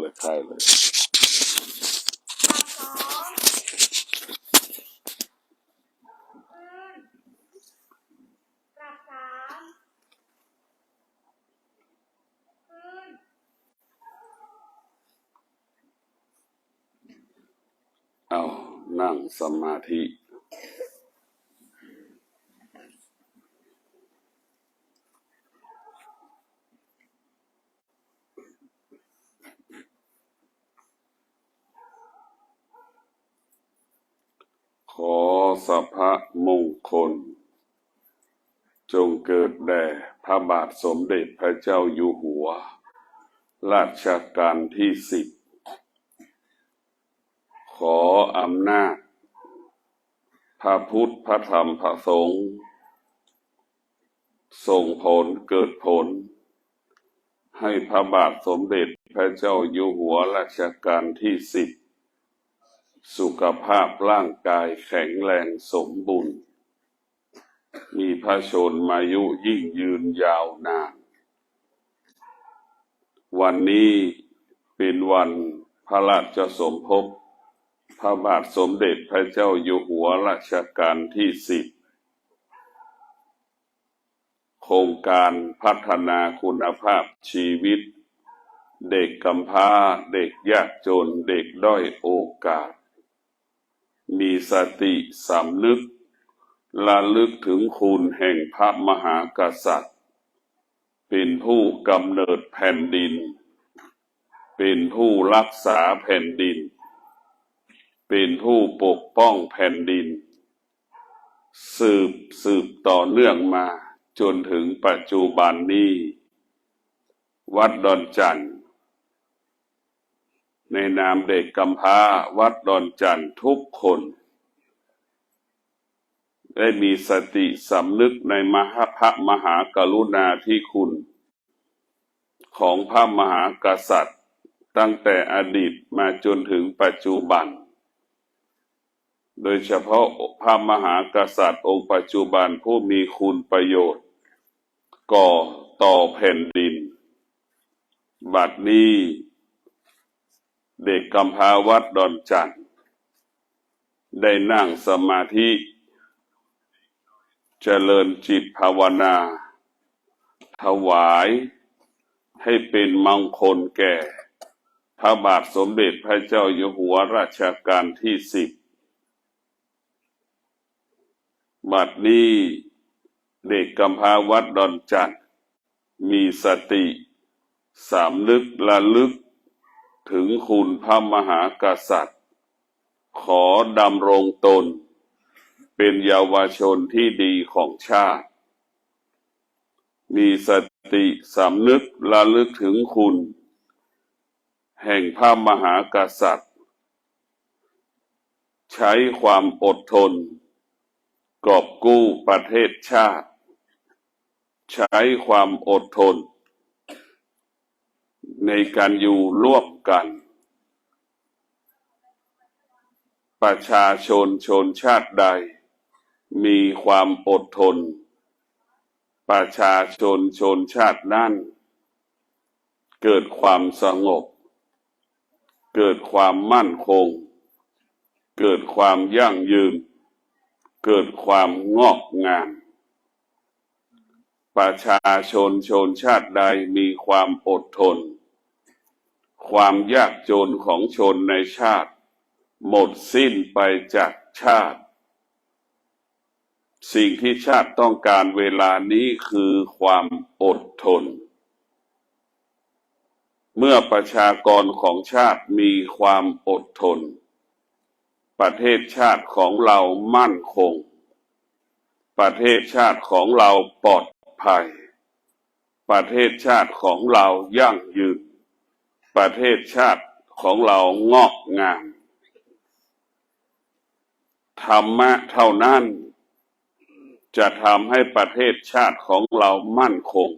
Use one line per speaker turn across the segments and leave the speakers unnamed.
เลยใครเลยเอานั่งสมาธิขอสัพพะมงคลจงเกิดแด่พระบาทสมเด็จพระเจ้าอยู่หัวรัชกาลที่10ขออำนาจพระพุทธพระธรรมพระสงฆ์ส่งผลเกิดผลให้พระบาทสมเด็จพระเจ้าอยู่หัวรัชกาลที่10สุขภาพร่างกายแข็งแรงสมบูรณ์มีพระชนมายุยิ่งยืนยาวนานวันนี้เป็นวันพระราชสมภพพระบาทสมเด็จพระเจ้าอยู่หัวรัชกาลที่10โครงการพัฒนาคุณภาพชีวิตเด็กกำพร้าเด็กยากจนเด็กด้อยโอกาสมีสติสำนึกระลึกถึงคุณแห่งพระมหากษัตริย์เป็นผู้กำเนิดแผ่นดินเป็นผู้รักษาแผ่นดินเป็นผู้ปกป้องแผ่นดินสืบต่อเนื่องมาจนถึงปัจจุบันนี้วัดดอนจันทร์ในนามเด็กกำพร้าวัดดอนจันทร์ทุกคนได้มีสติสำนึกในพระมหากรุณาธิคุณของพระมหากษัตริย์ตั้งแต่อดีตมาจนถึงปัจจุบันโดยเฉพาะพระมหากษัตริย์องค์ปัจจุบันผู้มีคุณประโยชน์ก่อต่อแผ่นดินบัดนี้เด็กกำพร้าวัดดอนจันทร์ได้นั่งสมาธิเจริญจิตภาวนาถวายให้เป็นมงคลแก่พระบาทสมเด็จพระเจ้าอยู่หัวรัชกาลที่10บัดนี้เด็กกำพร้าวัดดอนจันทร์มีสติสำนึกระลึกถึงคุณพระมหากษัตริย์ขอดำรงตนเป็นเยาวชนที่ดีของชาติมีสติสำนึกระลึกถึงคุณแห่งพระมหากษัตริย์ใช้ความอดทนกอบกู้ประเทศชาติใช้ความอดทนในการอยู่ร่วมกันประชาชนชนชาติใดมีความอดทนประชาชนชนชาตินั้นเกิดความสงบเกิดความมั่นคงเกิดความยั่งยืนเกิดความงอกงามประชาชนชนชาติใดมีความอดทนความยากจนของชนในชาติหมดสิ้นไปจากชาติสิ่งที่ชาติต้องการเวลานี้คือความอดทนเมื่อประชากรของชาติมีความอดทนประเทศชาติของเรามั่นคงประเทศชาติของเราปลอดภัยประเทศชาติของเรายั่งยืนประเทศชาติของเรางอกงามธรรมะเท่านั้นจะทำให้ประเทศชาติของเรามั่นคง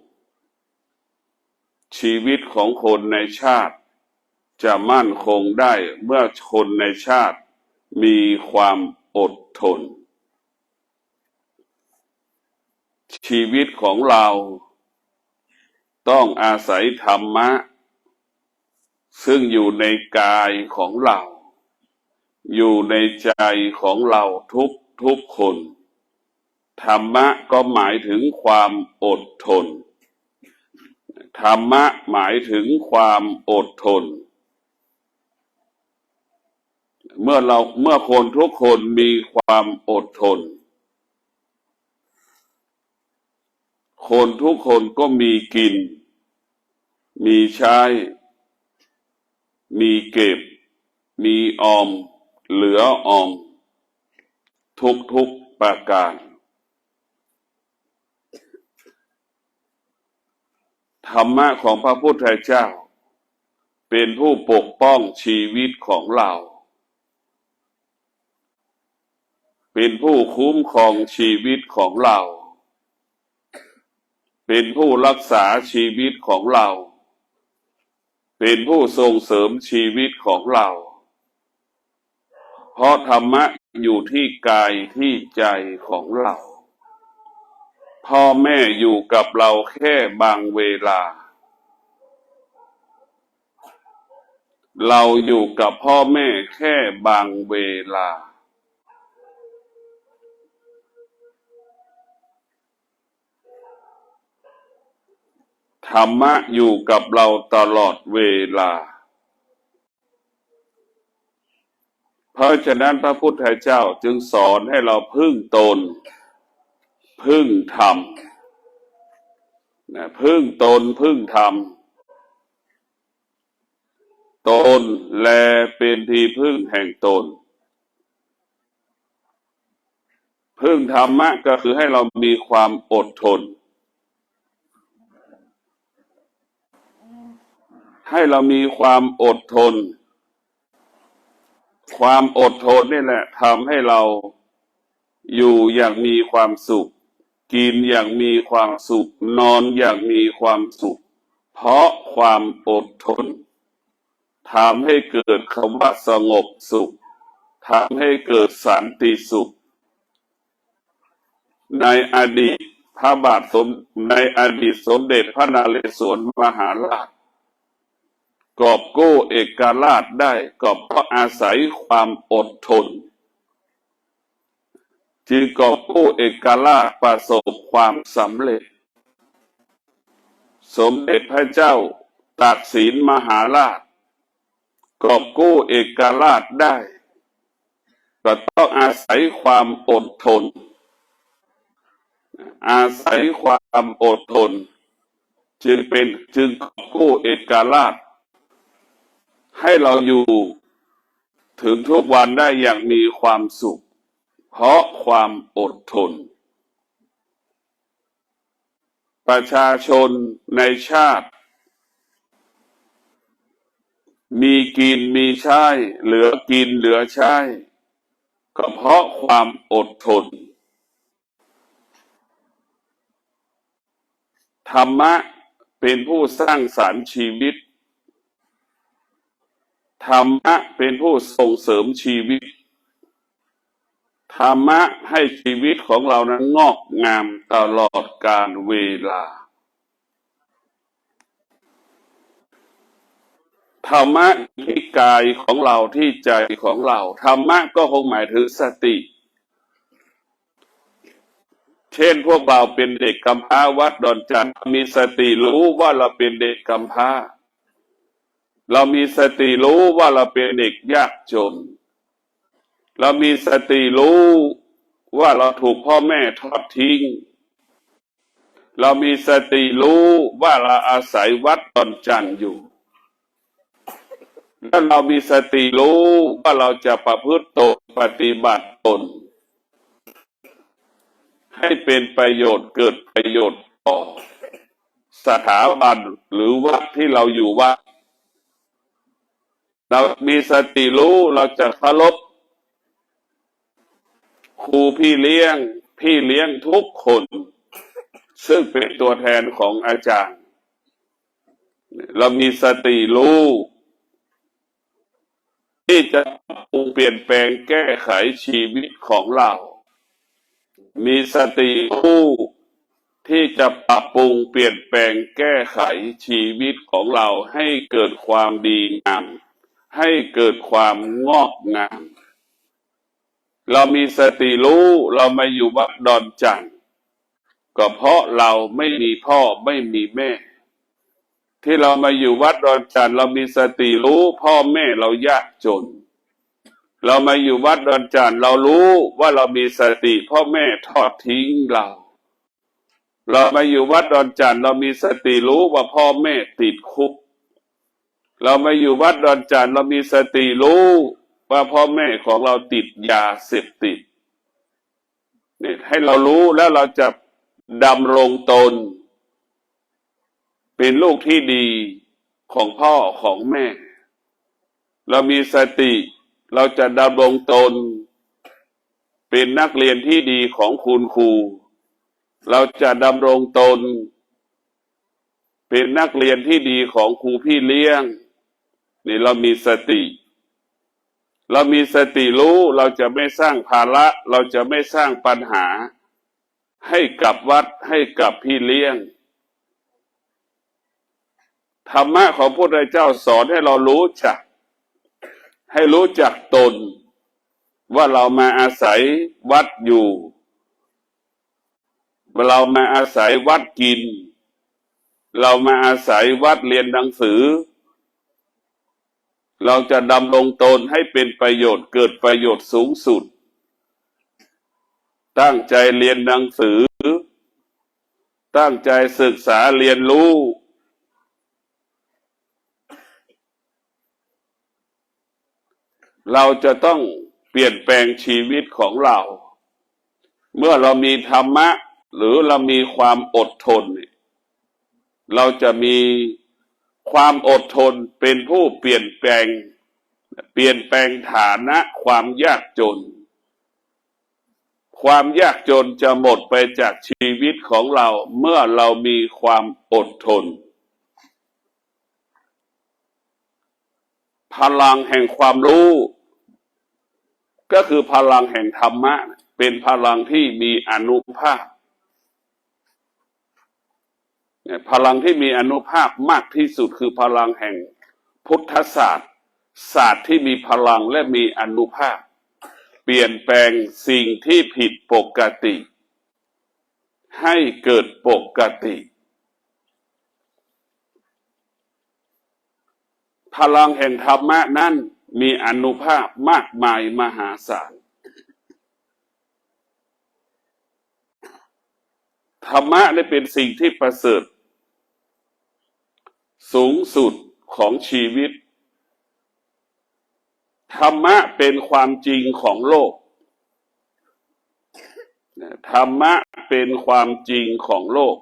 ชีวิตของคนในชาติจะมั่นคงได้เมื่อคนในชาติมีความอดทนชีวิตของเราต้องอาศัยธรรมะ ซึ่งอยู่ในกายของเราอยู่ในใจของเราทุกคนธรรมะก็หมายถึงความอดทนธรรมะหมายถึงความอดทนเมื่อคนทุกคนมีความอดทนคนทุกคนก็มีกินมีใช้มีเก็บมีออมเหลือออมทุกประการธรรมะของพระพุทธเจ้าเป็นผู้ปกป้องชีวิตของเราเป็นผู้คุ้มครองชีวิตของเราเป็นผู้รักษาชีวิตของเราเป็นผู้ส่งเสริมชีวิตของเราเพราะธรรมะอยู่ที่กายที่ใจของเราพ่อแม่อยู่กับเราแค่บางเวลาเราอยู่กับพ่อแม่แค่บางเวลาธรรมะอยู่กับเราตลอดเวลาเพราะฉะนั้นพระพุทธเจ้าจึงสอนให้เราพึ่งตนพึ่งธรรมพึ่งตนพึ่งธรรมตนแลเป็นที่พึ่งแห่งตนพึ่งธรรมะก็คือให้เรามีความอดทนให้เรามีความอดทนความอดทนนี่แหละทำให้เราอยู่อย่างมีความสุขกินอย่างมีความสุขนอนอย่างมีความสุขเพราะความอดทนทำให้เกิดคำว่าสงบสุขทำให้เกิดสันติสุขในอดีตพระบาทสมในอดีตสมเด็จพระนเรศวรมหาราชกอบกู้เอกราชได้ก็เพราะอาศัยความอดทนจึงกอบกู้เอกราชประสบความสำเร็จสมเด็จพระเจ้าตากสินมหาราชกอบกู้เอกราชได้ก็ต้องอาศัยความอดทนอาศัยความอดทนจึงกอบกู้เอกราชให้เราอยู่ถึงทุกวันได้อย่างมีความสุขเพราะความอดทนประชาชนในชาติมีกินมีใช้เหลือกินเหลือใช้ก็เพราะความอดทนธรรมะเป็นผู้สร้างสรรค์ชีวิตธรรมะเป็นผู้ส่งเสริมชีวิตธรรมะให้ชีวิตของเรานั้นงอกงามตลอดกาลเวลาธรรมะที่กายของเราที่ใจของเราธรรมะก็คงหมายถึงสติเช่นพวกเราเป็นเด็กกำพร้าวัดดอนจันทร์มีสติรู้ว่าเราเป็นเด็กกำพร้าเรามีสติรู้ว่าเราเป็นเด็กยากจนเรามีสติรู้ว่าเราถูกพ่อแม่ทอดทิ้งเรามีสติรู้ว่าเราอาศัยวัดดอนจันทร์อยู่และเรามีสติรู้ว่าเราจะประพฤติตนปฏิบัติตนให้เป็นประโยชน์เกิดประโยชน์ต่อสถาบันหรือวัดที่เราอยู่วัดเรามีสติรู้เราจะเคารพครูพี่เลี้ยงทุกคนซึ่งเป็นตัวแทนของอาจารย์เรามีสติรู้ที่จะปรุงเปลี่ยนแปลงแก้ไขชีวิตของเรามีสติรู้ ที่จะปรับปรุงเปลี่ยนแปลงแก้ไขชีวิตของเราให้เกิดความดีงามให้เกิดความงอกงามเรามีสติรู้เรามาอยู่วัดดอนจันทร์ก็เพราะเราไม่มีพ่อไม่มีแม่ที่เรามาอยู่วัดดอนจันทร์เรามีสติรู้พ่อแม่เรายากจนเรามาอยู่วัดดอนจันทร์เรารู้ว่าเรามีสติพ่อแม่ทอดทิ้งเรามาอยู่วัดดอนจันทร์เรามีสติรู้ว่าพ่อแม่ติดคุกเรามาอยู่วัดดอนจันทร์เรามีสติรู้ว่าพ่อแม่ของเราติดยาเสพติดนี่ให้เรารู้แล้วเราจะดำรงตนเป็นลูกที่ดีของพ่อของแม่เรามีสติเราจะดำรงตนเป็นนักเรียนที่ดีของคุณครูเราจะดำรงตนเป็นนักเรียนที่ดีของครูพี่เลี้ยงนี่เรามีสติเรามีสติรู้เราจะไม่สร้างภาระเราจะไม่สร้างปัญหาให้กับวัดให้กับพี่เลี้ยงธรรมะของพระพุทธเจ้าสอนให้เรารู้จักให้รู้จักตนว่าเรามาอาศัยวัดอยู่เรามาอาศัยวัดกินเรามาอาศัยวัดเรียนหนังสือเราจะดำรงตนให้เป็นประโยชน์เกิดประโยชน์สูงสุดตั้งใจเรียนหนังสือตั้งใจศึกษาเรียนรู้เราจะต้องเปลี่ยนแปลงชีวิตของเราเมื่อเรามีธรรมะหรือเรามีความอดทนเราจะมีความอดทนเป็นผู้เปลี่ยนแปลงฐานะความยากจนความยากจนจะหมดไปจากชีวิตของเราเมื่อเรามีความอดทนพลังแห่งความรู้ก็คือพลังแห่งธรรมะเป็นพลังที่มีอานุภาพพลังที่มีอานุภาพมากที่สุดคือพลังแห่งพุทธศาสตร์ศาสตร์ที่มีพลังและมีอานุภาพเปลี่ยนแปลงสิ่งที่ผิดปกติให้เกิดปกติพลังแห่งธรรมะนั้นมีอานุภาพมากมายมหาศาลธรรมะได้เป็นสิ่งที่ประเสริฐสูงสุดของชีวิตธรรมะเป็นความจริงของโลกธรรมะเป็นความจริงของโลก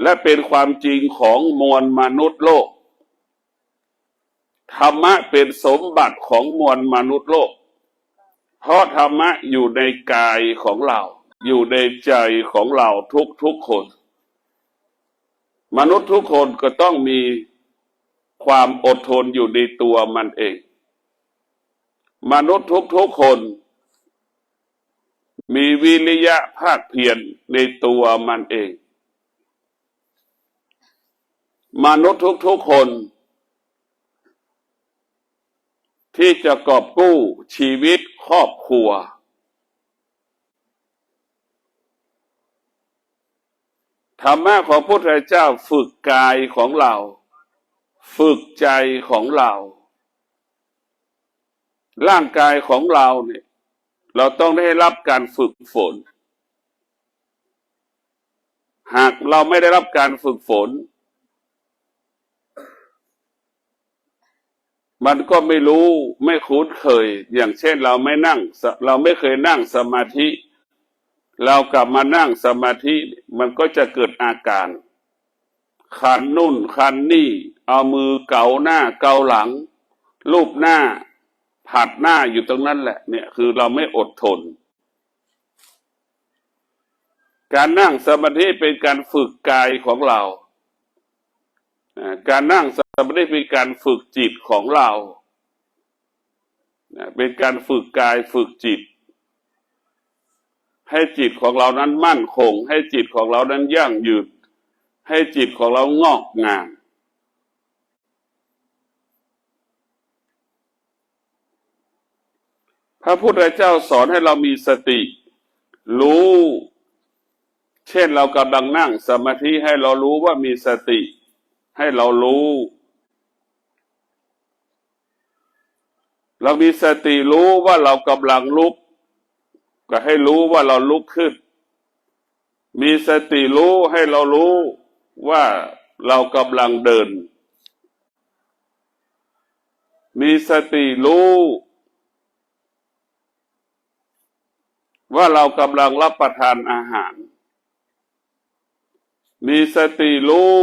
และเป็นความจริงของมวลมนุษย์โลกธรรมะเป็นสมบัติของมวลมนุษย์โลกเพราะธรรมะอยู่ในกายของเราอยู่ในใจของเราทุกคนมนุษย์ทุกคนก็ต้องมีความอดทนอยู่ในตัวมันเองมนุษย์ทุกคนมีวิริยะภาคเพียรในตัวมันเองมนุษย์ทุกคนที่จะกอบกู้ชีวิตครอบครัวธรรมะของพระพุทธเจ้าฝึกกายของเราฝึกใจของเราร่างกายของเราเนี่ยเราต้องได้รับการฝึกฝนหากเราไม่ได้รับการฝึกฝนมันก็ไม่รู้ไม่คุ้นเคยอย่างเช่นเราไม่เคยนั่งสมาธิเรากลับมานั่งสมาธิมันก็จะเกิดอาการคันนู่นคันนี่เอามือเกาหน้าเกาหลังลูบหน้าผัดหน้าอยู่ตรงนั้นแหละเนี่ยคือเราไม่อดทนการนั่งสมาธิเป็นการฝึกกายของเราการนั่งสมาธิเป็นการฝึกจิตของเราเป็นการฝึกกายฝึกจิต ให้จิตของเรานั้นมั่นคงให้จิตของเรานั้นยั่งยืนให้จิตของเรางอกงามพระพุทธเจ้าสอนให้เรามีสติรู้เช่นเรากำลังนั่งสมาธิให้เรารู้ว่ามีสติให้เรารู้เรามีสติรู้ว่าเรากำลังลุกก็ให้รู้ว่าเราลุกขึ้นมีสติรู้ให้เรารู้ว่าเรากำลังเดินมีสติรู้ว่าเรากำลังรับประทานอาหารมีสติรู้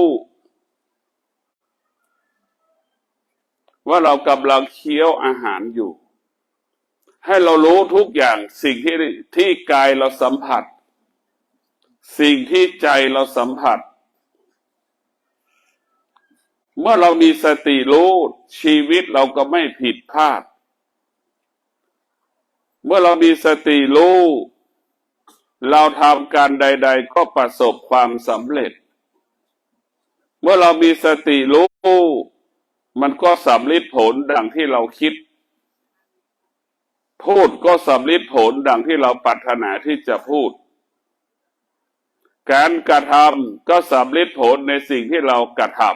ว่าเรากำลังเคี้ยวอาหารอยู่ให้เรารู้ทุกอย่างสิ่งที่กายเราสัมผัสสิ่งที่ใจเราสัมผัสเมื่อเรามีสติรู้ชีวิตเราก็ไม่ผิดพลาดเมื่อเรามีสติรู้เราทำการใดๆก็ประสบความสำเร็จเมื่อเรามีสติรู้มันก็สำลิดผลดังที่เราคิดพูดก็สำลิดผลดังที่เราปรารถนาที่จะพูดการกระทำก็สำลิดผลในสิ่งที่เรากระทำ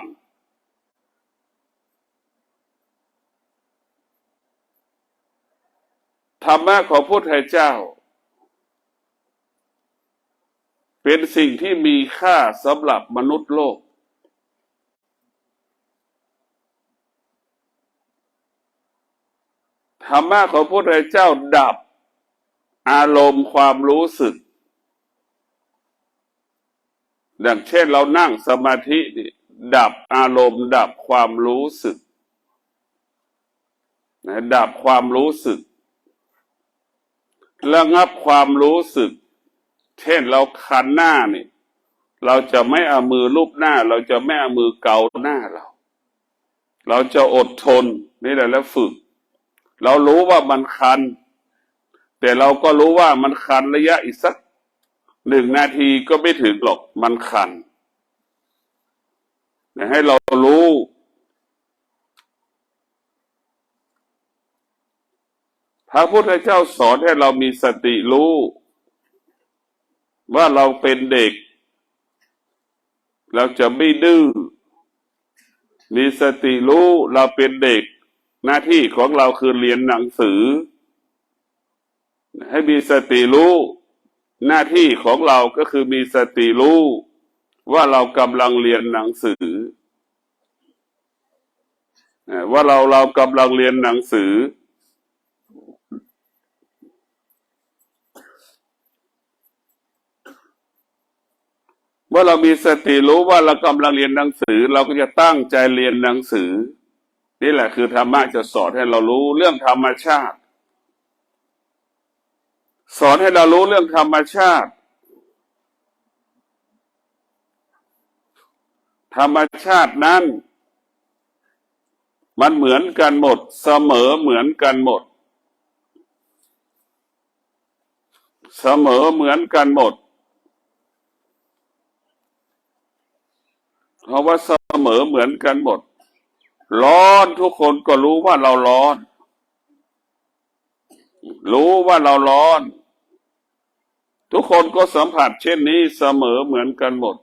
ธรรมะของพระพุทธเจ้าเป็นสิ่งที่มีค่าสำหรับมนุษย์โลกธรรมะของพระพุทธเจ้าดับอารมณ์ความรู้สึกดังเช่นเรานั่งสมาธิดับอารมณ์ดับความรู้สึกดับความรู้สึกระงับความรู้สึกเช่นเราคันหน้านี่เราจะไม่เอามือลูบหน้าเราจะไม่เอามือเกาหน้าเราจะอดทนนี่แหละแล้วฝึกเรารู้ว่ามันคันแต่เราก็รู้ว่ามันคันระยะอีกสัก1 นาทีก็ไม่ถึงหรอกมันคันให้เรารู้พระพุทธเจ้าสอนให้เรามีสติรู้ว่าเราเป็นเด็กเราจะไม่ดื้อมีสติรู้เราเป็นเด็กหน้าที่ของเราคือเรียนหนังสือให้มีสติรู้หน้าที่ของเราก็คือมีสติรู้ว่าเรากำลังเรียนหนังสือว่าเรากำลังเรียนหนังสือเมื่อเรามีสติรู้ว่าเรากำลังเรียนหนังสือเราก็จะตั้งใจเรียนหนังสือนี่แหละคือธรรมะจะสอนให้เรารู้เรื่องธรรมชาติสอนให้เรารู้เรื่องธรรมชาติธรรมชาตินั้นมันเหมือนกันหมดเสมอเหมือนกันหมดเสมอเหมือนกันหมดเพราะว่าเสมอเหมือนกันหมดร้อนทุกคนก็รู้ว่าเราร้อนรู้ว่าเราร้อนทุกคนก็สัมผัสเช่นนี้เสมอเหมือนกันหมด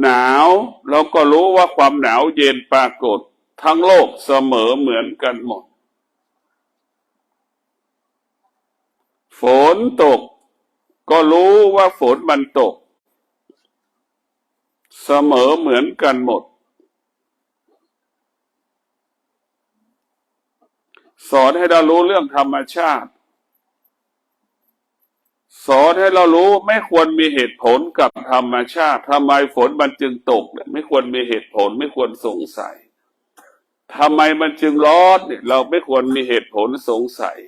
หนาวเราก็รู้ว่าความหนาวเย็นปรากฏทั้งโลกเสมอเหมือนกันหมดฝนตกก็รู้ว่าฝนมันตกเสมอเหมือนกันหมดสอนให้เรารู้เรื่องธรรมชาติสอนให้เรารู้ไม่ควรมีเหตุผลกับธรรมชาติทำไมฝนมันจึงตกไม่ควรมีเหตุผลไม่ควรสงสัยทำไมมันจึงร้อนเราไม่ควรมีเหตุผลสงสัย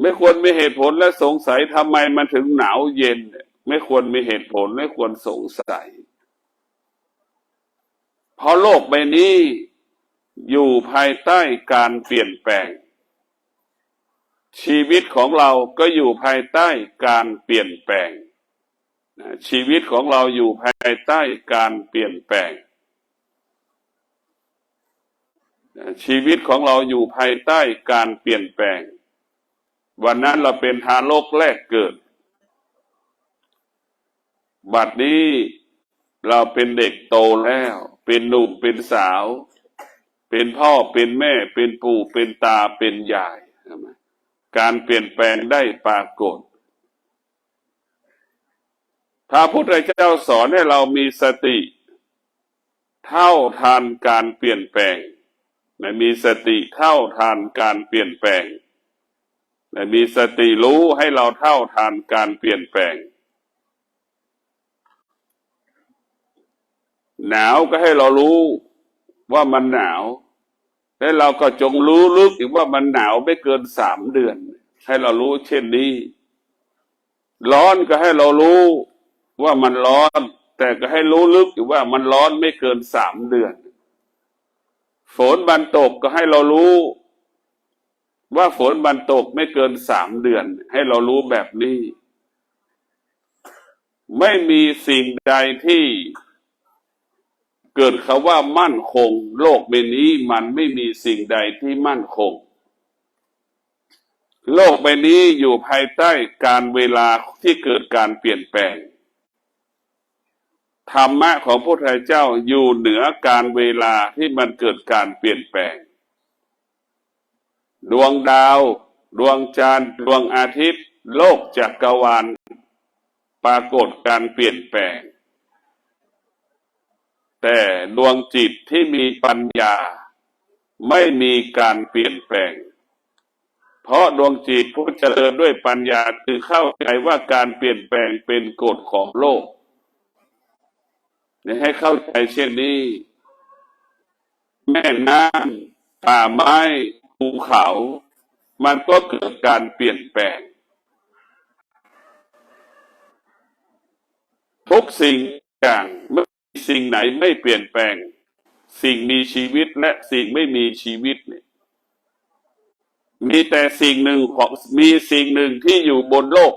ไม่ควรมีเหตุผลและสงสัยทำไมมันถึงหนาวเย็นไม่ควรมีเหตุผลไม่ควรสงสัยเพราะโลกใบนี้ อยู่ภายใต้การเปลี่ยนแปลงชีวิตของเราก็อยู่ภายใต้การเปลี่ยนแปลงชีวิตของเราอยู่ภายใต้การเปลี่ยนแปลงชีวิตของเราอยู่ภายใต้การเปลี่ยนแปลงวันนั้นเราเป็นทารกแรกเกิดบัดนี้เราเป็นเด็กโตแล้วเป็นหนุ่มเป็นสาวเป็นพ่อเป็นแม่เป็นปู่เป็นตาเป็นยายการเปลี่ยนแปลงได้ปรากฏพระพุทธเจ้าสอนให้เรามีสติเท่าทันการเปลี่ยนแปลงมีสติเท่าทันการเปลี่ยนแปลงมีสติรู้ให้เราเท่าทันการเปลี่ยนแปลงหนาวก็ให้เรารู้ว่ามันหนาวและเราก็จงรู้ลึกอีกว่ามันหนาวไม่เกิน3 เดือนให้เรารู้เช่นนี้ร้อนก็ให้เรารู้ว่ามันร้อนแต่ก็ให้รู้ลึกอีกว่ามันร้อนไม่เกิน3 เดือนฝนมันตกก็ให้เรารู้ว่าฝนมันตกไม่เกิน3 เดือนให้เรารู้แบบนี้ไม่มีสิ่งใดที่เกิดคำว่ามั่นคงโลกใบนี้มันไม่มีสิ่งใดที่มั่นคงโลกใบนี้อยู่ภายใต้การเวลาที่เกิดการเปลี่ยนแปลงธรรมะของพระพุทธเจ้าอยู่เหนือการเวลาที่มันเกิดการเปลี่ยนแปลงดวงดาวดวงจันทร์ดวงอาทิตย์โลกจักรวาลปรากฏการเปลี่ยนแปลงแต่ดวงจิตที่มีปัญญาไม่มีการเปลี่ยนแปลงเพราะดวงจิตผู้เจริญด้วยปัญญาคือเข้าใจว่าการเปลี่ยนแปลงเป็นกฎของโลกให้เข้าใจเช่นนี้แม่น้ำป่าไม้ภูเขามันก็เกิดการเปลี่ยนแปลงทุกสิ่งอย่างไม่มีสิ่งไหนไม่เปลี่ยนแปลงสิ่งมีชีวิตและสิ่งไม่มีชีวิตเนี่ยมีแต่สิ่งหนึ่งที่อยู่บนโลก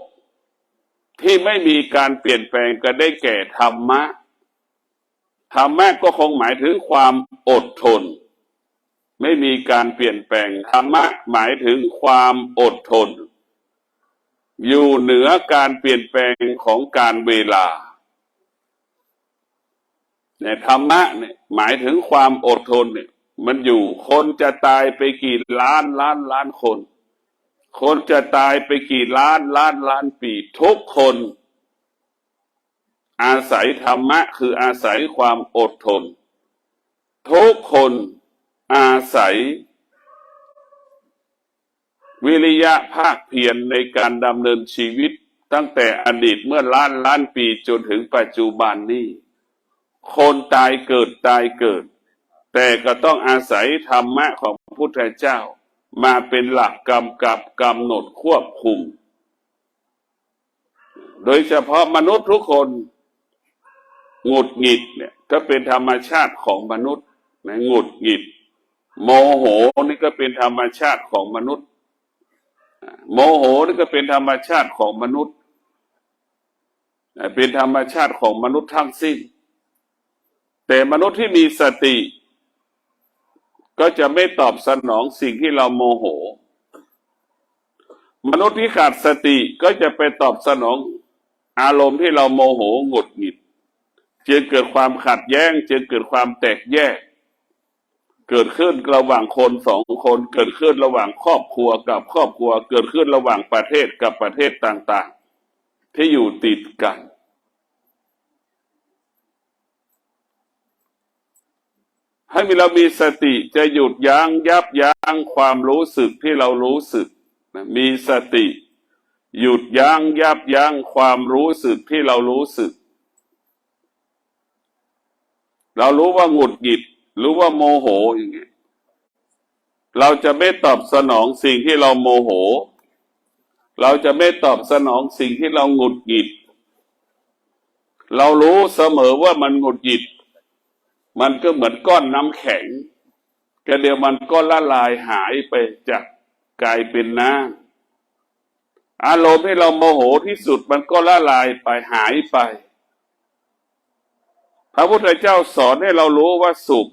ที่ไม่มีการเปลี่ยนแปลงก็ได้แก่ธรรมะธรรมะก็คงหมายถึงความอดทนไม่มีการเปลี่ยนแปลงธรรมะหมายถึงความอดทนอยู่เหนือการเปลี่ยนแปลงของการเวลาเนี่ยธรรมะเนี่ยหมายถึงความอดทนเนี่ยมันอยู่คนจะตายไปกี่ล้านคนคนจะตายไปกี่ล้านปีทุกคนอาศัยธรรมะคืออาศัยความอดทนทุกคนอาศัยวิริยะภาคเพียรในการดำเนินชีวิตตั้งแต่อดีตเมื่อล้านปีจนถึงปัจจุบันนี้คนตายเกิดแต่ก็ต้องอาศัยธรรมะของพระพุทธเจ้ามาเป็นหลักกำหนดควบคุมโดยเฉพาะมนุษย์ทุกคนหงุดหงิดเนี่ยก็เป็นธรรมชาติของมนุษย์นะหงุดหงิดโมโหนี่ก็เป็นธรรมชาติของมนุษย์โมโหนี่ก็เป็นธรรมชาติของมนุษย์เป็นธรรมชาติของมนุษย์ทั้งสิ้นแต่มนุษย์ที่มีสติก็จะไม่ตอบสนองสิ่งที่เราโมโหมนุษย์ที่ขาดสติก็จะไปตอบสนองอารมณ์ที่เราโมโหหงุดหงิดจึงเกิดความขัดแย้งจึงเกิดความแตกแยกเกิดขึ้นระหว่างคน2 คนเกิดขึ้นระหว่างครอบครัวกับครอบครัวเกิดขึ้นระหว่างประเทศกับประเทศต่างๆที่อยู่ติดกันให้เรามีสติจะหยุดยั้งความรู้สึกที่เรารู้สึกมีสติหยุดยั้งความรู้สึกที่เรารู้สึกเรารู้ว่าหงุดหงิดรู้ว่าโมโหอย่างเงี้ยเราจะไม่ตอบสนองสิ่งที่เราโมโหเราจะไม่ตอบสนองสิ่งที่เราหงุดหงิดเรารู้เสมอว่ามันหงุดหงิดมันก็เหมือนก้อนน้ำแข็ง ก็เดี๋ยวมันก็ละลายหายไปจากกลายเป็นน้ำอารมณ์ที่เราโมโหที่สุดมันก็ละลายไปหายไปพระพุทธเจ้าสอนให้เรารู้ว่าสุข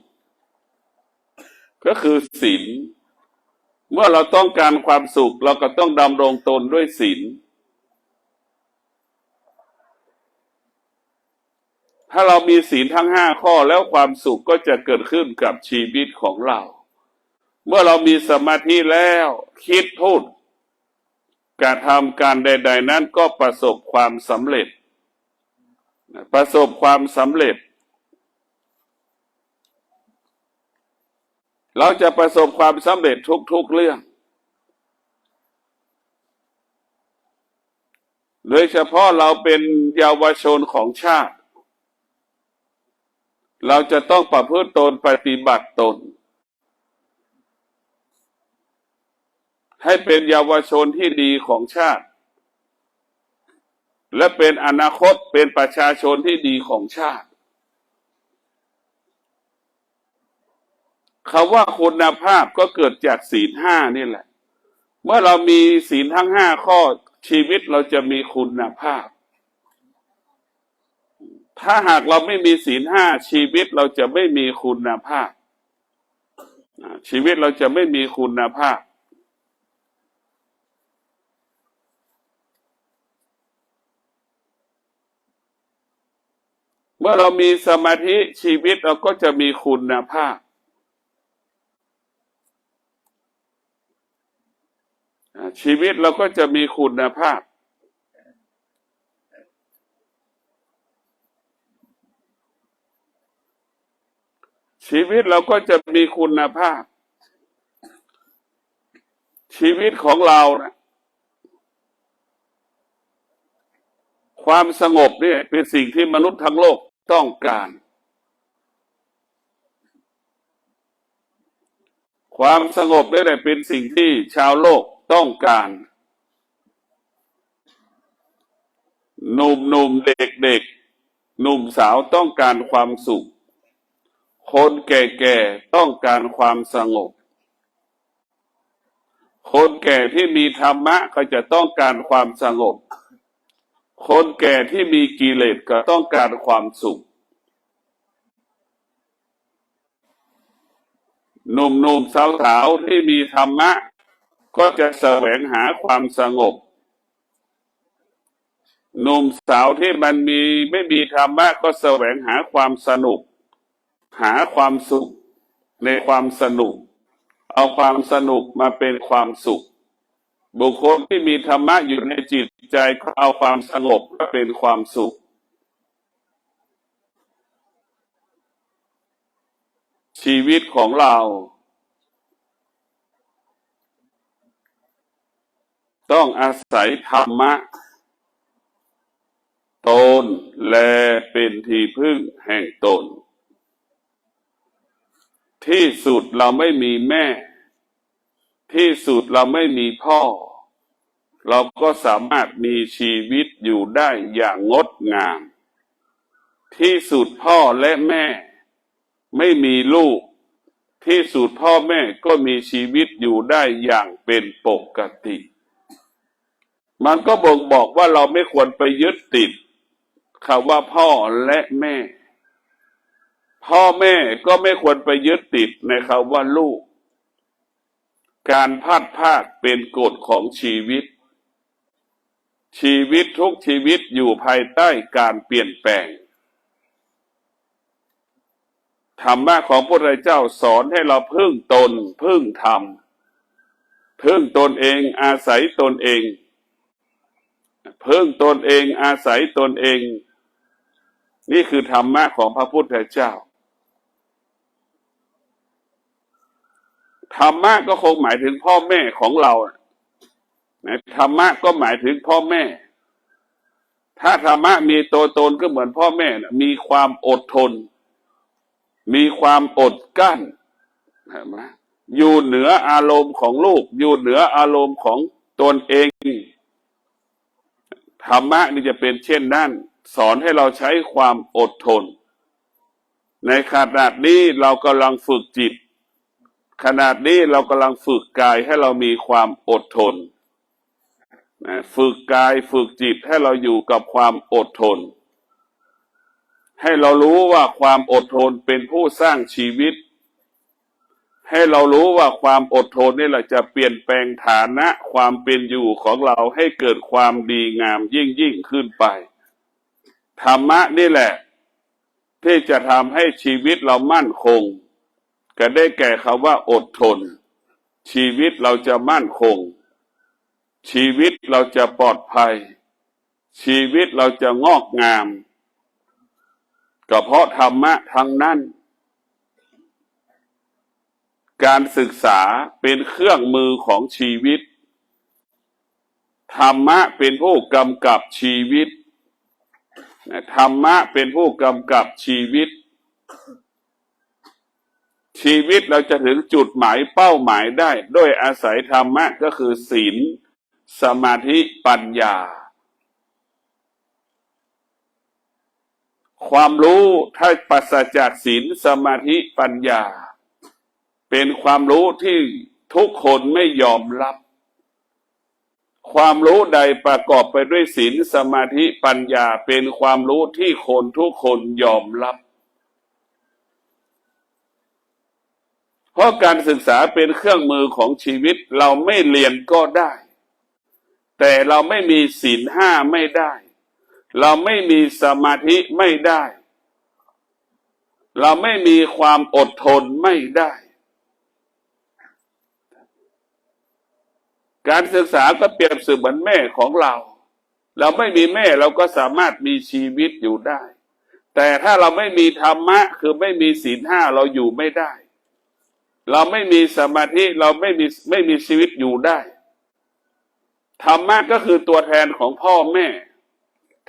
ก็คือศีลเมื่อเราต้องการความสุขเราก็ต้องดำรงตนด้วยศีลถ้าเรามีศีลทั้ง5 ข้อแล้วความสุขก็จะเกิดขึ้นกับชีวิตของเราเมื่อเรามีสมาธิแล้วคิดพูดการทำการใดๆนั้นก็ประสบความสำเร็จประสบความสำเร็จเราจะประสบความสำเร็จทุกๆเรื่องโดยเฉพาะเราเป็นเยาวชนของชาติเราจะต้องประพฤติตนปฏิบัติตนให้เป็นเยาวชนที่ดีของชาติและเป็นอนาคตเป็นประชาชนที่ดีของชาติคำว่าคุณภาพก็เกิดจากศีล5นี่แหละเมื่อเรามีศีลทั้ง5 ข้อชีวิตเราจะมีคุณภาพถ้าหากเราไม่มีศีล5ชีวิตเราจะไม่มีคุณภาพชีวิตเราจะไม่มีคุณภาพเมื่อเรามีสมาธิชีวิตเราก็จะมีคุณภาพชีวิตเราก็จะมีคุณภาพชีวิตเราก็จะมีคุณภาพชีวิตของเรานะความสงบเนี่ยเป็นสิ่งที่มนุษย์ทั้งโลกต้องการความสงบนี่แหละเป็นสิ่งที่ชาวโลกต้องการหนุ่มๆเด็กๆหนุ่มสาวต้องการความสุขคนแก่ๆต้องการความสงบคนแก่ที่มีธรรมะก็จะต้องการความสงบคนแก่ที่มีกิเลสก็ต้องการความสุขหนุ่มๆสาวๆที่มีธรรมะก็จะแสวงหาความสงบหนุ่มสาวที่ไม่มีธรรมะก็แสวงหาความสนุกหาความสุขในความสนุกเอาความสนุกมาเป็นความสุขบุคคลที่มีธรรมะอยู่ในจิตใจก็เอาความสงบมาเป็นความสุขชีวิตของเราต้องอาศัยธรรมะตนและเป็นที่พึ่งแห่งตนที่สุดเราไม่มีแม่ที่สุดเราไม่มีพ่อเราก็สามารถมีชีวิตอยู่ได้อย่างงดงามที่สุดพ่อและแม่ไม่มีลูกที่สุดพ่อแม่ก็มีชีวิตอยู่ได้อย่างเป็นปกติมันก็บ่งบอกว่าเราไม่ควรไปยึดติดคำว่าพ่อและแม่พ่อแม่ก็ไม่ควรไปยึดติดในคำว่าลูกการพลาดพลาดเป็นกฎของชีวิตชีวิตทุกชีวิตอยู่ภายใต้การเปลี่ยนแปลงธรรมะของพระพุทธเจ้าสอนให้เราพึ่งตนพึ่งธรรมพึ่งตนเองอาศัยตนเองพึ่งตนเองอาศัยตนเองนี่คือธรรมะของพระพุทธเจ้าธรรมะก็คงหมายถึงพ่อแม่ของเราธรรมะก็หมายถึงพ่อแม่ถ้าธรรมะมีตัวตนก็เหมือนพ่อแม่มีความอดทนมีความอดกั้นอยู่เหนืออารมณ์ของลูกอยู่เหนืออารมณ์ของตนเองธรรมะนี่จะเป็นเช่นนั้นสอนให้เราใช้ความอดทนในขณะนี้เรากำลังฝึกจิต ขนาดนี้เรากำลังฝึกกายให้เรามีความอดทนฝึกกายฝึกจิตให้เราอยู่กับความอดทนให้เรารู้ว่าความอดทนเป็นผู้สร้างชีวิตให้เรารู้ว่าความอดทนนี่แหละจะเปลี่ยนแปลงฐานะความเป็นอยู่ของเราให้เกิดความดีงามยิ่งขึ้นไปธรรมะนี่แหละที่จะทำให้ชีวิตเรามั่นคงก็ได้แก่คำว่าอดทนชีวิตเราจะมั่นคงชีวิตเราจะปลอดภัยชีวิตเราจะงอกงามก็เพราะธรรมะทั้งนั้นการศึกษาเป็นเครื่องมือของชีวิตธรรมะเป็นผู้กำกับชีวิตธรรมะเป็นผู้กำกับชีวิตชีวิตเราจะถึงจุดหมายเป้าหมายได้ด้วยอาศัยธรรมะก็คือศีลสมาธิปัญญาความรู้ถ้าปราศจากศีลสมาธิปัญญาเป็นความรู้ที่ทุกคนไม่ยอมรับความรู้ใดประกอบไปด้วยศีลสมาธิปัญญาเป็นความรู้ที่คนทุกคนยอมรับเพราะการศึกษาเป็นเครื่องมือของชีวิตเราไม่เรียนก็ได้แต่เราไม่มีศีลห้าไม่ได้เราไม่มีสมาธิไม่ได้เราไม่มีความอดทนไม่ได้การศึกษาก็เปรียบเสมือนแม่ของเราไม่มีแม่เราก็สามารถมีชีวิตอยู่ได้แต่ถ้าเราไม่มีธรรมะคือไม่มีศีลห้าเราอยู่ไม่ได้เราไม่มีสมาธิเราไม่มีชีวิตอยู่ได้ธรรมะก็คือตัวแทนของพ่อแม่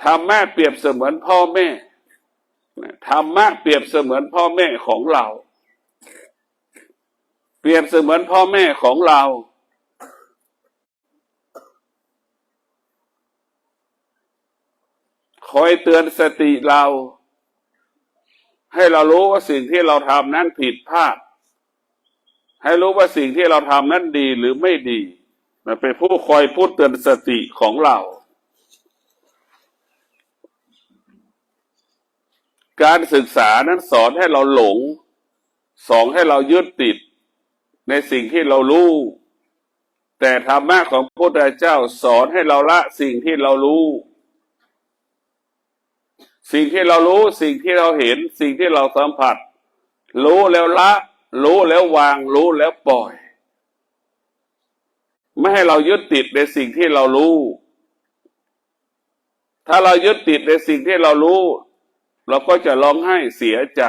ธรรมะเปรียบเสมือนพ่อแม่ธรรมะเปรียบเสมือนพ่อแม่ของเราเปรียบเสมือนพ่อแม่ของเราคอยเตือนสติเราให้เรารู้ว่าสิ่งที่เราทำนั้นผิดพลาดให้รู้ว่าสิ่งที่เราทำนั้นดีหรือไม่ดีมันเป็นผู้คอยพูดเตือนสติของเราการศึกษานั้นสอนให้เราหลงสอนให้เรายึดติดในสิ่งที่เรารู้แต่ธรรมะของพระพุทธเจ้าสอนให้เราละสิ่งที่เรารู้สิ่งที่เรารู้สิ่งที่เราเห็นสิ่งที่เราสัมผัสรู้แล้วละรู้แล้ววางรู้แล้วปล่อยไม่ให้เรายึดติดในสิ่งที่เรารู้ถ้าเรายึดติดในสิ่งที่เรารู้เราก็จะร้องไห้เสียใจ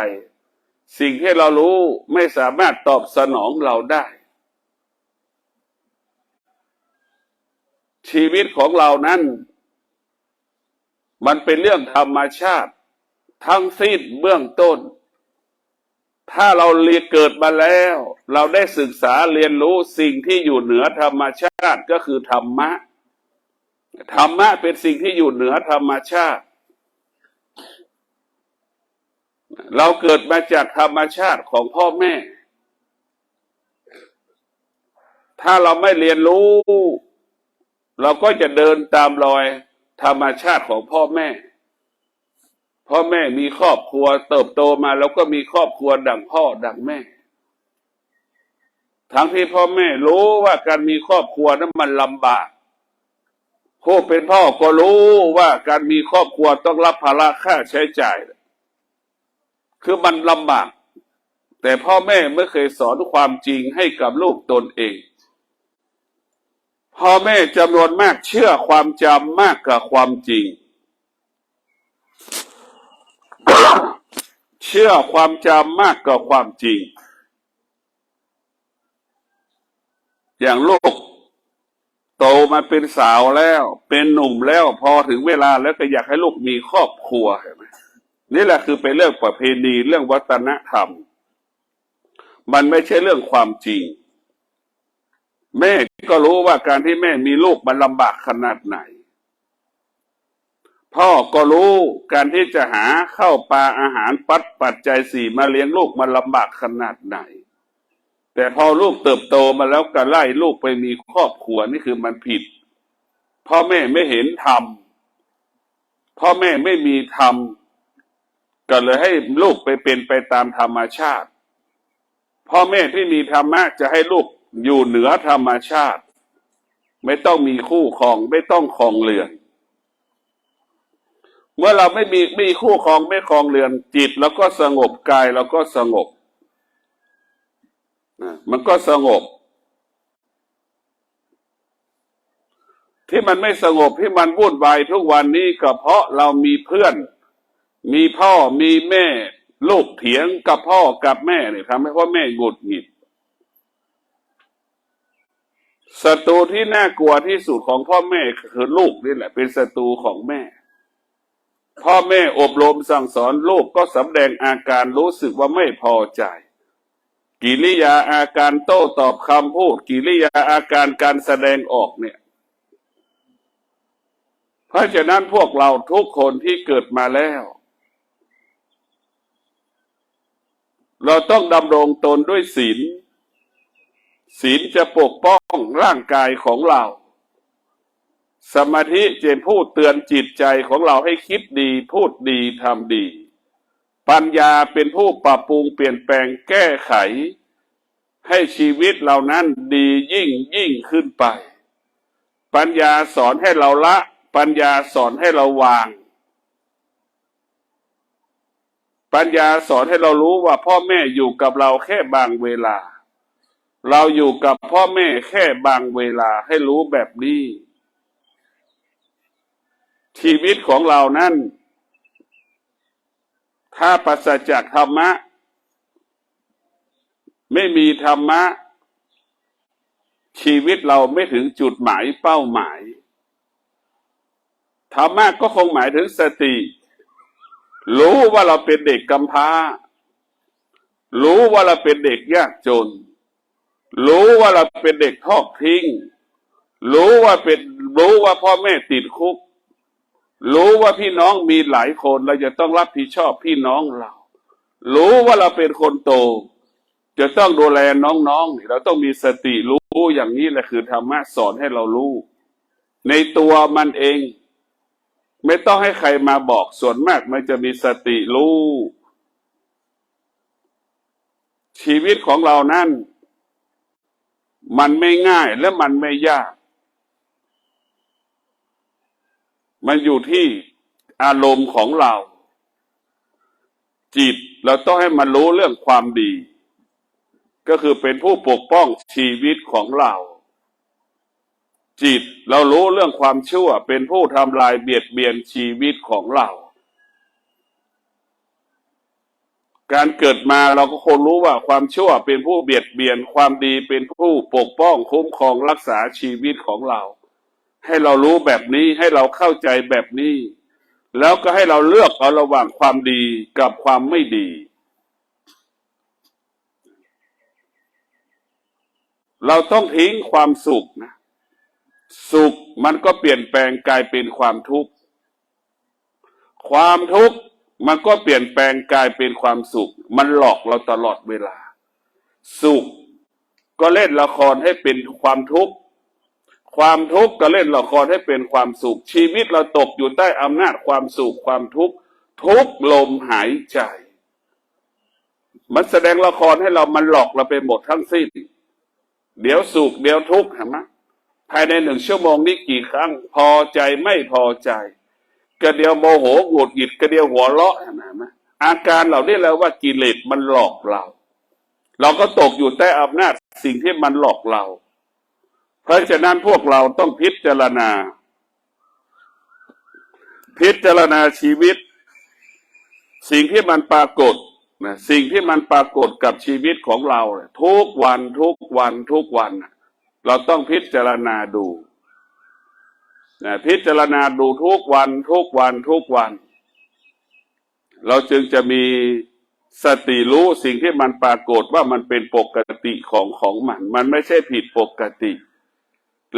สิ่งที่เรารู้ไม่สามารถตอบสนองเราได้ชีวิตของเรานั้นมันเป็นเรื่องธรรมชาติทั้งสิ้นเบื้องต้นถ้าเราเกิดมาแล้วเราได้ศึกษาเรียนรู้สิ่งที่อยู่เหนือธรรมชาติก็คือธรรมะธรรมะเป็นสิ่งที่อยู่เหนือธรรมชาติเราเกิดมาจากธรรมชาติของพ่อแม่ถ้าเราไม่เรียนรู้เราก็จะเดินตามรอยธรรมชาติของพ่อแม่พ่อแม่มีครอบครัวเติบโตมาแล้วก็มีครอบครัวดั่งพ่อดั่งแม่ทั้งที่พ่อแม่รู้ว่าการมีครอบครัวนั้นมันลำบากผู้เป็นพ่อก็รู้ว่าการมีครอบครัวต้องรับภาระค่าใช้จ่ายคือมันลำบากแต่พ่อแม่ไม่เคยสอนความจริงให้กับลูกตนเองพ่อแม่จำนวนมากเชื่อความจำมากกว่าความจริงเชื่อความจำมากกว่าความจริงอย่างลูกโตมาเป็นสาวแล้วเป็นหนุ่มแล้วพอถึงเวลาแล้วก็อยากให้ลูกมีครอบครัวเห็นไหมนี่แหละคือเป็นเรื่องประเพณีเรื่องวัฒนธรรมมันไม่ใช่เรื่องความจริงแม่ก็รู้ว่าการที่แม่มีลูกมันลำบากขนาดไหนพ่อก็รู้การที่จะหาข้าวปลาอาหารปัจจัยสี่มาเลี้ยงลูกมันลำบากขนาดไหน แต่พอลูกเติบโตมาแล้วก็ไล่ลูกไปมีครอบครัวนี่คือมันผิดพ่อแม่ไม่เห็นธรรมพ่อแม่ไม่มีธรรมก็เลยให้ลูกไปเป็นไปตามธรรมชาติพ่อแม่ที่มีธรรมะจะให้ลูกอยู่เหนือธรรมชาติไม่ต้องมีคู่ครองไม่ต้องครองเรือนเมื่อเราไม่มีคู่ครองไม่ครองเรือนจิตเราก็สงบกายเราก็สงบมันก็สงบที่มันไม่สงบที่มันวุ่นวายทุกวันนี้ก็เพราะเรามีเพื่อนมีพ่อมีแม่ลูกเถียงกับพ่อกับแม่เนี่ยทำให้พ่อแม่หงุดหงิดศัตรูที่น่ากลัวที่สุดของพ่อแม่คือลูกนี่แหละเป็นศัตรูของแม่พ่อแม่อบรมสั่งสอนลูกก็สำแดงอาการรู้สึกว่าไม่พอใจกิริยาอาการโต้ตอบคำพูดกิริยาอาการการแสดงออกเนี่ยเพราะฉะนั้นพวกเราทุกคนที่เกิดมาแล้วเราต้องดำรงตนด้วยศีลศีลจะปกป้องร่างกายของเราสมาธิจะพูดเตือนจิตใจของเราให้คิดดีพูดดีทำดีปัญญาเป็นผู้ปรับปรุงเปลี่ยนแปลงแก้ไขให้ชีวิตเรานั้นดียิ่งขึ้นไปปัญญาสอนให้เราละปัญญาสอนให้เราวางปัญญาสอนให้เรารู้ว่าพ่อแม่อยู่กับเราแค่บางเวลาเราอยู่กับพ่อแม่แค่บางเวลาให้รู้แบบนี้ชีวิตของเรานั้นถ้าปราศจากธรรมะไม่มีธรรมะชีวิตเราไม่ถึงจุดหมายเป้าหมายธรรมะก็คงหมายถึงสติรู้ว่าเราเป็นเด็กกำพร้ารู้ว่าเราเป็นเด็กยากจนรู้ว่าเราเป็นเด็กทอดทิ้งรู้ว่าพ่อแม่ติดคุกรู้ว่าพี่น้องมีหลายคนเราจะต้องรับผิดชอบพี่น้องเรารู้ว่าเราเป็นคนโตจะต้องดูแลน้องๆเราต้องมีสติรู้อย่างนี้แหละคือธรรมะสอนให้เรารู้ในตัวมันเองไม่ต้องให้ใครมาบอกส่วนมากมันจะมีสติรู้ชีวิตของเรานั้นมันไม่ง่ายและมันไม่ยากมันอยู่ที่อารมณ์ของเราจิตเราต้องให้มันรู้เรื่องความดีก็คือเป็นผู้ปกป้องชีวิตของเราจิตเรารู้เรื่องความชั่วเป็นผู้ทำลายเบียดเบียนชีวิตของเราการเกิดมาเราก็คงรู้ว่าความชั่วเป็นผู้เบียดเบียนความดีเป็นผู้ปกป้องคุ้มครองรักษาชีวิตของเราให้เรารู้แบบนี้ให้เราเข้าใจแบบนี้แล้วก็ให้เราเลือกเอาระหว่างความดีกับความไม่ดีเราต้องทิ้งความสุขนะสุขมันก็เปลี่ยนแปลงกลายเป็นความทุกข์ความทุกข์มันก็เปลี่ยนแปลงกลายเป็นความสุขมันหลอกเราตลอดเวลาสุขก็เล่นละครให้เป็นความทุกข์ความทุกข์ก็เล่นละครให้เป็นความสุขชีวิตเราตกอยู่ใต้อำนาจความสุขความทุกข์ทุกลมหายใจมันแสดงละครให้เรามันหลอกเราไปหมดทั้งสิ้นเดี๋ยวสุขเดี๋ยวทุกข์เห็นไหมภายใน1 ชั่วโมงนี้กี่ครั้งพอใจไม่พอใจกระเดียวโมโหหงุดหงิดกระเดียวหัวเราะเห็นไหมอาการเหล่านี้แล้วว่ากิเลสมันหลอกเราก็ตกอยู่ใต้อำนาจสิ่งที่มันหลอกเราเพราะฉะนั้นพวกเราต้องพิจารณาชีวิตสิ่งที่มันปรากฏนะสิ่งที่มันปรากฏกับชีวิตของเราทุกวันเราต้องพิจารณาดูนะพิจารณาดูทุกวันเราจึงจะมีสติรู้สิ่งที่มันปรากฏว่ามันเป็นปกติของมันไม่ใช่ผิดปกติ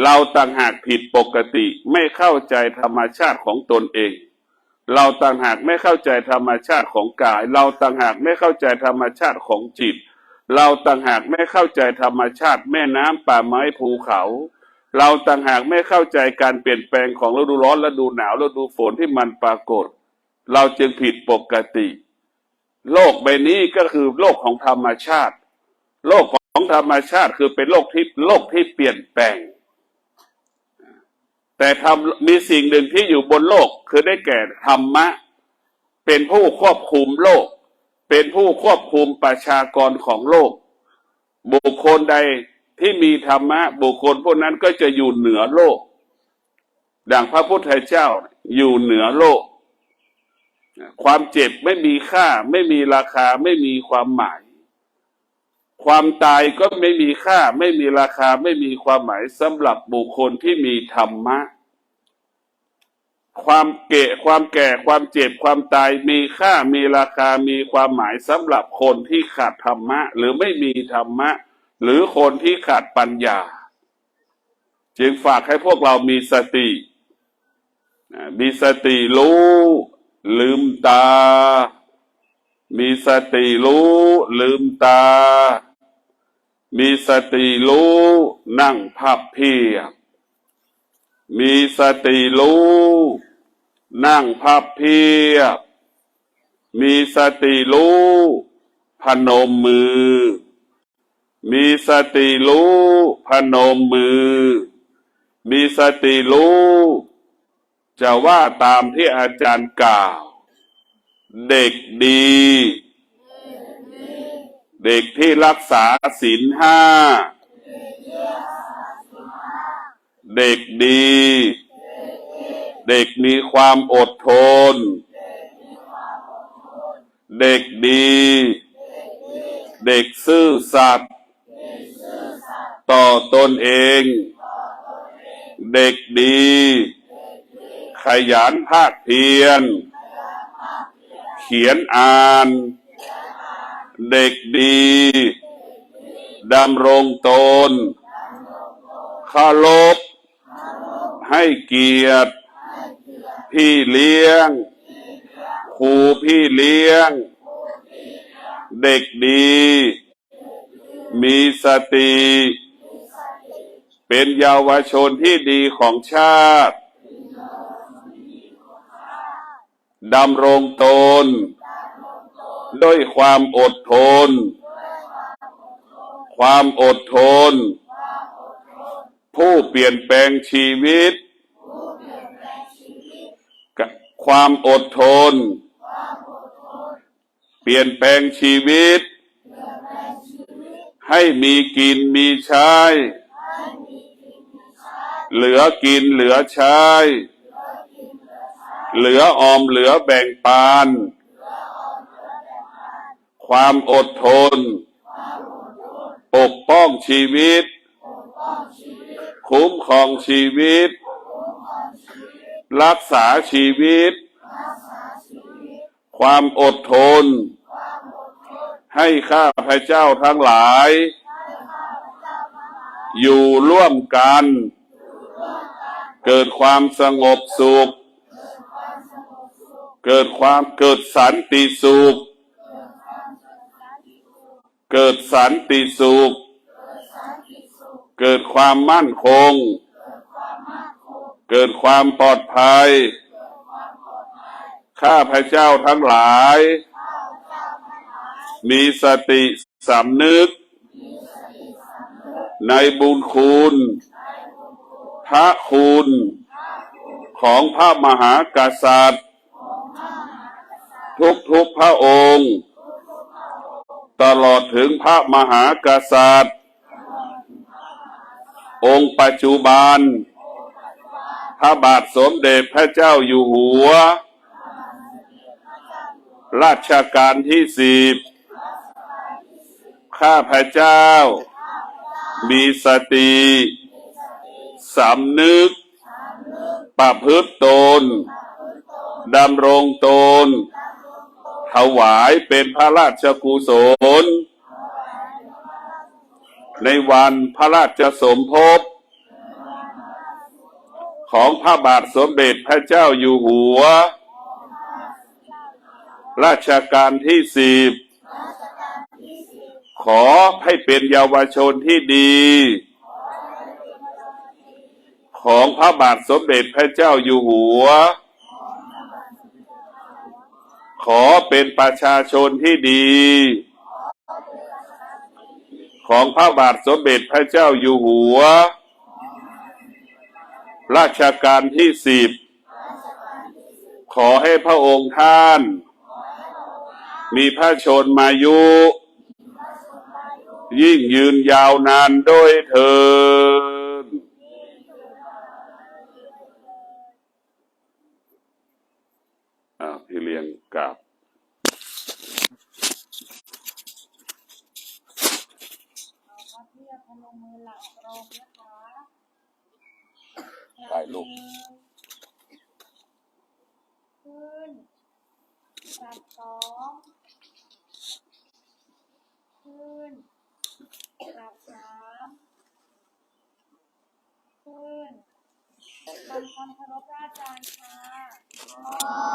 เราต่างหากผิดปกติไม่เข้าใจธรรมชาติของตนเองเราต่างหากไม่เข้าใจธรรมชาติของกายเราต่างหากไม่เข้าใจธรรมชาติของจิต เราต่างหากไม่เข้าใจธรรมชาติแม่น้ำป่าไม้ภูเขาเราต่างหากไม่เข้าใจการเปลี่ยนแปลงของฤดูร้อนฤดูหนาวฤดูฝนที่มันปรากฏเราจึงผิดปกติโลกใบนี้ก็คือโลกของธรรมชาติโลกของธรรมชาติคือเป็นโลกที่เปลี่ยนแปลงแต่มีสิ่งหนึ่งที่อยู่บนโลกคือได้แก่ธรรมะเป็นผู้ควบคุมโลกเป็นผู้ควบคุมประชากรของโลกบุคคลใดที่มีธรรมะบุคคลพวกนั้นก็จะอยู่เหนือโลกดังพระพุทธเจ้าอยู่เหนือโลกความเจ็บไม่มีค่าไม่มีราคาไม่มีความหมายความตายก็ไม่มีค่าไม่มีราคาไม่มีความหมายสำหรับบุคคลที่มีธรรมะความแก่ความเจ็บความตายมีค่ามีราคามีความหมายสำหรับคนที่ขาดธรรมะหรือไม่มีธรรมะหรือคนที่ขาดปัญญาจึงฝากให้พวกเรามีสติรู้ลืมตามีสติรู้ลืมตามีสติรู้นั่งพับเพียบมีสติรู้นั่งพับเพียบมีสติรู้พนมมือมีสติรู้พนมมือมีสติรู้จะว่าตามที่อาจารย์กล่าวเด็กดีเด็กที่รักษาศีลห้าเด็กดีเด็กมีความอดทนเด็กดีเด็กซื่อสัตย์ต่อตนเองเด็กดีขยันภาคเพียรเขียนอ่านเด็กดีดำรงตนเคารพให้เกียรติพี่เลี้ยงครูพี่เลี้ยงเด็กดีมีสติเป็นเยาวชนที่ดีของชาติดำรงตนด้วยความอดทนผู้เปลี่ยนแปลงชีวิตความอดทนเปลี่ยนแปลงชีวิตให้มีกินมีใช้เหลือกินเหลือใช้เหลือออมเหลือแบ่งปันความอดทนปกป้องชีวิตคุ้มครองชีวิตรักษาชีวิตความอดทนให้ข้าพเจ้าทั้งหลายอยู่ร่วมกันเกิดความสงบสุขเกิดสันติสุขเกิดสันติสุขเกิดความมั่นคงเกิดความปลอดภัยข้าพเจ้าทั้งหลายมีสติสำนึกในบุญคุณพระคุณของพระมหากษัตริย์ทุกพระองค์ตลอดถึงพระมหากษัตริย์องค์ปัจจุบันพระบาทสมเด็จพระเจ้าอยู่หัวรัชกาลที่10ข้าพเจ้ามีสติสำนึกประพฤติตนดำรงตนถวายเป็นพระราชกุศลในวันพระราชสมภพของพระบาทสมเด็จพระเจ้าอยู่หัวรัชกาลที่10 ขอให้เป็นเยาวชนที่ดีของพระบาทสมเด็จพระเจ้าอยู่หัวขอเป็นประชาชนที่ดีของพระบาทสมเด็จพระเจ้าอยู่หัวรัชกาลที่10ขอให้พระองค์ท่านมีพระชนมายุยิ่งยืนยาวนานด้วยเถิดพี่เลี้ยงกราบ
ถ่ายรูป
ขึ้นจับสองขึ้นจับสามขึ้นทำความเคารพพระอาจารย์ค่ะ